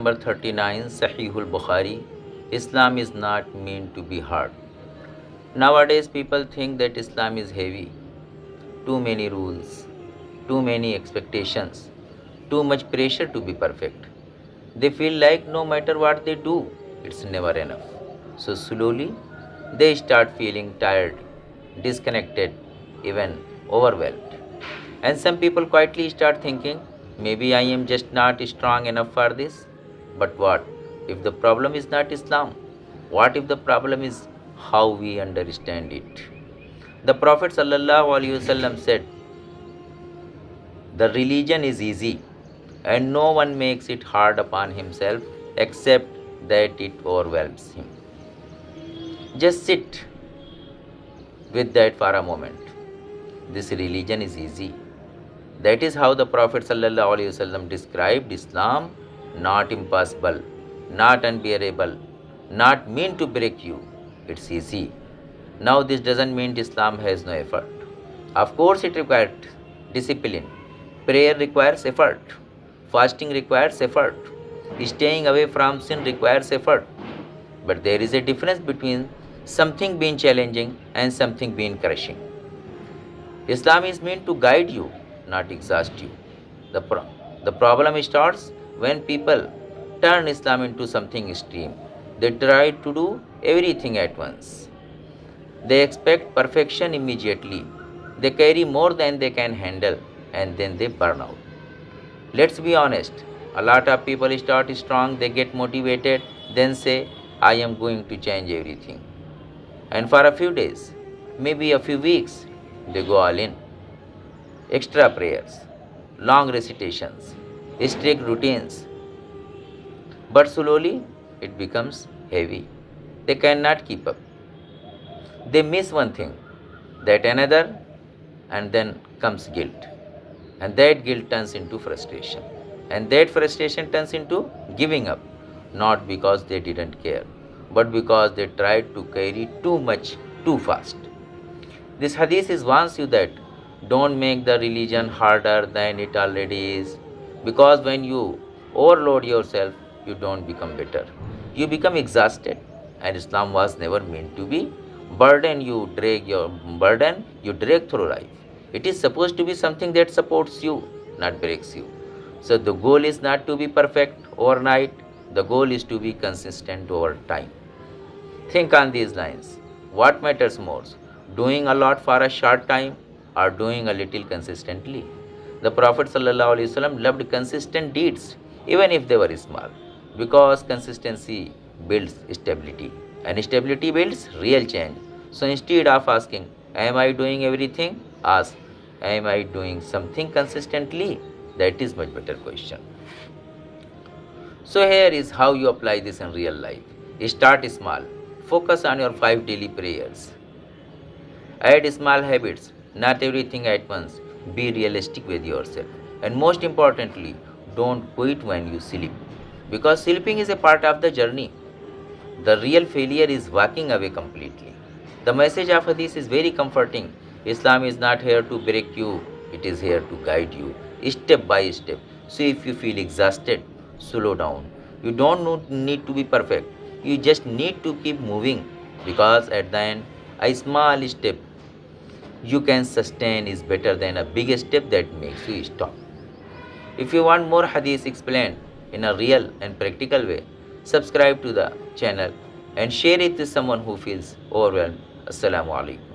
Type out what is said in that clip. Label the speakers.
Speaker 1: Number 39, Sahihul Bukhari. Islam is not meant to be hard. Nowadays, people think that Islam is heavy. Too many rules, too many expectations, too much pressure to be perfect. They feel like no matter what they do, it's never enough. So, slowly, they start feeling tired, disconnected, even overwhelmed. And some people quietly start thinking, maybe I am just not strong enough for this. But what if the problem is not Islam? What if the problem is how we understand it? The Prophet ﷺ said, the religion is easy and no one makes it hard upon himself except that it overwhelms him. Just sit with that for a moment. This religion is easy. That is how the Prophet ﷺ described Islam, not impossible, not unbearable, not meant to break you. It's easy. Now, this doesn't mean Islam has no effort. Of course, it requires discipline. Prayer requires effort. Fasting requires effort. Staying away from sin requires effort. But there is a difference between something being challenging and something being crushing. Islam is meant to guide you, not exhaust you. The problem starts when people turn Islam into something extreme. They try to do everything at once. They expect perfection immediately. They carry more than they can handle and then they burn out. Let's be honest. A lot of people start strong, they get motivated, then say, I am going to change everything. And for a few days, maybe a few weeks, they go all in. Extra prayers, long recitations, strict routines. But slowly, it becomes heavy. They cannot keep up. They miss one thing, that another, and then comes guilt. And that guilt turns into frustration. And that frustration turns into giving up, not because they didn't care, but because they tried to carry too much too fast. This hadith is warns you that don't make the religion harder than it already is, because when you overload yourself, you don't become better. You become exhausted, and Islam was never meant to be burden. You drag through life. It is supposed to be something that supports you, not breaks you. So the goal is not to be perfect overnight. The goal is to be consistent over time. Think on these lines. What matters more? Doing a lot for a short time or doing a little consistently? The Prophet ﷺ loved consistent deeds, even if they were small, because consistency builds stability, and stability builds real change. So instead of asking, am I doing everything? Ask, am I doing something consistently? That is much better question. So here is how you apply this in real life. Start small. Focus on your 5 daily prayers. Add small habits, not everything at once. Be realistic with yourself. And most importantly, don't quit when you sleep. Because sleeping is a part of the journey. The real failure is walking away completely. The message of hadith is very comforting. Islam is not here to break you, it is here to guide you, step by step. So if you feel exhausted, slow down. You don't need to be perfect. You just need to keep moving, because at the end, a small step you can sustain is better than a big step that makes you stop. If you want more hadith explained in a real and practical way, subscribe to the channel and share it with someone who feels overwhelmed. Assalamu alaikum.